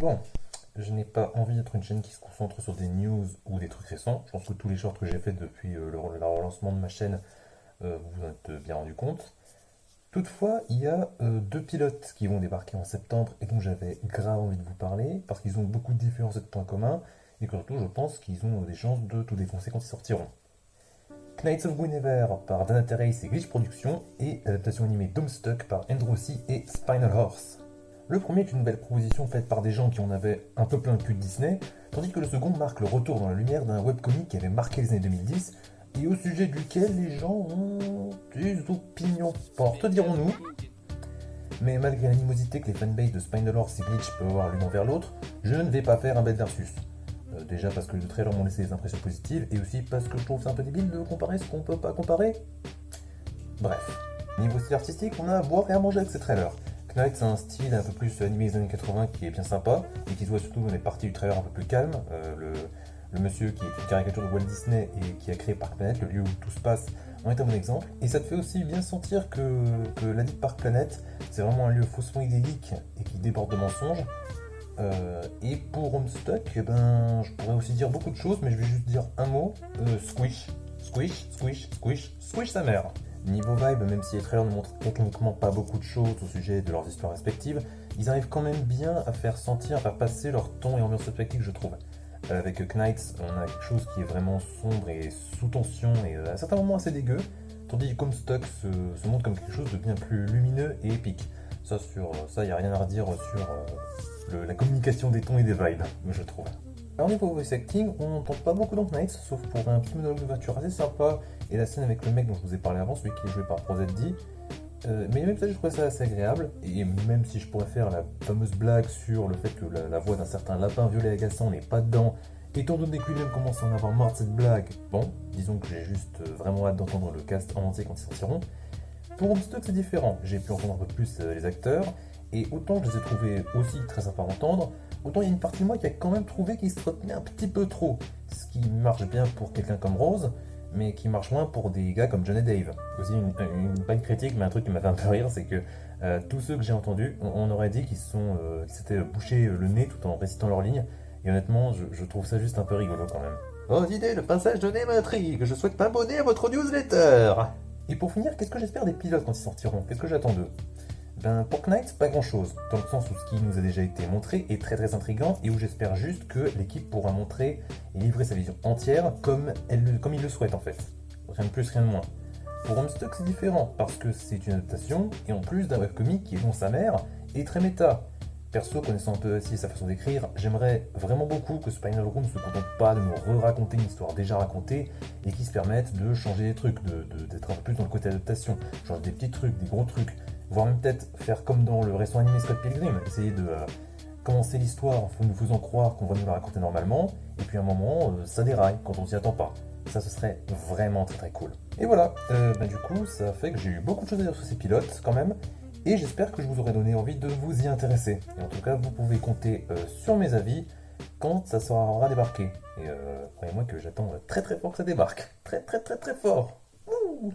Bon, je n'ai pas envie d'être une chaîne qui se concentre sur des news ou des trucs récents. Je pense que tous les shorts que j'ai fait depuis le relancement de ma chaîne, vous en êtes bien rendu compte. Toutefois, il y a deux pilotes qui vont débarquer en septembre et dont j'avais grave envie de vous parler parce qu'ils ont beaucoup de différences et de points communs et que surtout je pense qu'ils ont des chances de tout défoncer quand ils sortiront. Knights of Guinevere par Dana Terrace et Glitch Productions et l'adaptation animée Doomstuck par Andrew C. et Spinal Horse. Le premier est une belle proposition faite par des gens qui en avaient un peu plein le cul de Disney, tandis que le second marque le retour dans la lumière d'un webcomic qui avait marqué les années 2010 et au sujet duquel les gens ont des opinions fortes, dirons-nous. Mais malgré l'animosité que les fanbases de Spinal Horse et Glitch peuvent avoir l'une envers l'autre, je ne vais pas faire un bête versus. Déjà parce que les trailers m'ont laissé des impressions positives, et aussi parce que je trouve ça un peu débile de comparer ce qu'on peut pas comparer. Bref, niveau style artistique, on a à boire et à manger avec ces trailers. Knight a un style un peu plus animé des années 80 qui est bien sympa, et qui se voit surtout dans les parties du trailer un peu plus calmes. Le monsieur qui est une caricature de Walt Disney et qui a créé Park Planet, le lieu où tout se passe, en est un bon exemple. Et ça te fait aussi bien sentir que la dite Park Planet, c'est vraiment un lieu faussement idyllique et qui déborde de mensonges. Et pour Homestuck, je pourrais aussi dire beaucoup de choses, mais je vais juste dire un mot, squish. Squish, squish, squish, squish sa mère. Niveau vibe, même si les trailers ne montrent techniquement pas beaucoup de choses au sujet de leurs histoires respectives, ils arrivent quand même bien à faire sentir, à faire passer leur ton et ambiance respective, je trouve. Avec Knights, on a quelque chose qui est vraiment sombre et sous tension et à certains moments assez dégueu, tandis qu'Homestuck se montre comme quelque chose de bien plus lumineux et épique. Ça, il n'y a rien à redire sur la communication des tons et des vibes, je trouve. Alors niveau voice acting, on n'entend pas beaucoup dans Knights, sauf pour un petit monologue d'ouverture assez sympa, et la scène avec le mec dont je vous ai parlé avant, celui qui est joué par ProZD. Mais même ça, je trouvais ça assez agréable, et même si je pourrais faire la fameuse blague sur le fait que la voix d'un certain lapin violet agaçant n'est pas dedans, étant donné que lui-même commence à en avoir marre de cette blague, bon, disons que j'ai juste vraiment hâte d'entendre le cast en entier quand ils sortiront. Pour Homestuck, c'est différent, j'ai pu entendre un peu plus les acteurs, et autant je les ai trouvés aussi très sympas à entendre, autant il y a une partie de moi qui a quand même trouvé qu'ils se retenaient un petit peu trop, ce qui marche bien pour quelqu'un comme Rose, mais qui marche moins pour des gars comme John et Dave. Aussi une bonne critique, mais un truc qui m'a fait un peu rire, c'est que tous ceux que j'ai entendus, on aurait dit qu'ils s'étaient bouché le nez tout en récitant leurs lignes, et honnêtement, je trouve ça juste un peu rigolo quand même. Oh idée, le passage de nez m'intrigue, je souhaite m'abonner à votre newsletter. Et pour finir, qu'est-ce que j'espère des pilotes quand ils sortiront? Qu'est-ce que j'attends d'eux? Pour Knight, pas grand chose, dans le sens où ce qui nous a déjà été montré est très très intriguant et où j'espère juste que l'équipe pourra montrer et livrer sa vision entière comme il le souhaite en fait. Rien de plus, rien de moins. Pour Homestuck, c'est différent parce que c'est une adaptation et en plus d'un webcomic qui est dont sa mère et très méta. Perso, connaissant un peu aussi sa façon d'écrire, j'aimerais vraiment beaucoup que Spinal Room ne se contente pas de nous re-raconter une histoire déjà racontée et qui se permette de changer des trucs, d'être un peu plus dans le côté adaptation, changer des petits trucs, des gros trucs, voire même peut-être faire comme dans le récent animé Scott Pilgrim, essayer de commencer l'histoire en nous faisant croire qu'on va nous la raconter normalement, et puis à un moment, ça déraille quand on s'y attend pas. Ça, ce serait vraiment très très cool. Et voilà, du coup, ça fait que j'ai eu beaucoup de choses à dire sur ces pilotes quand même, et j'espère que je vous aurai donné envie de vous y intéresser. Et en tout cas, vous pouvez compter sur mes avis quand ça aura débarqué. Et croyez-moi que j'attends très très fort que ça débarque. Très très très très fort.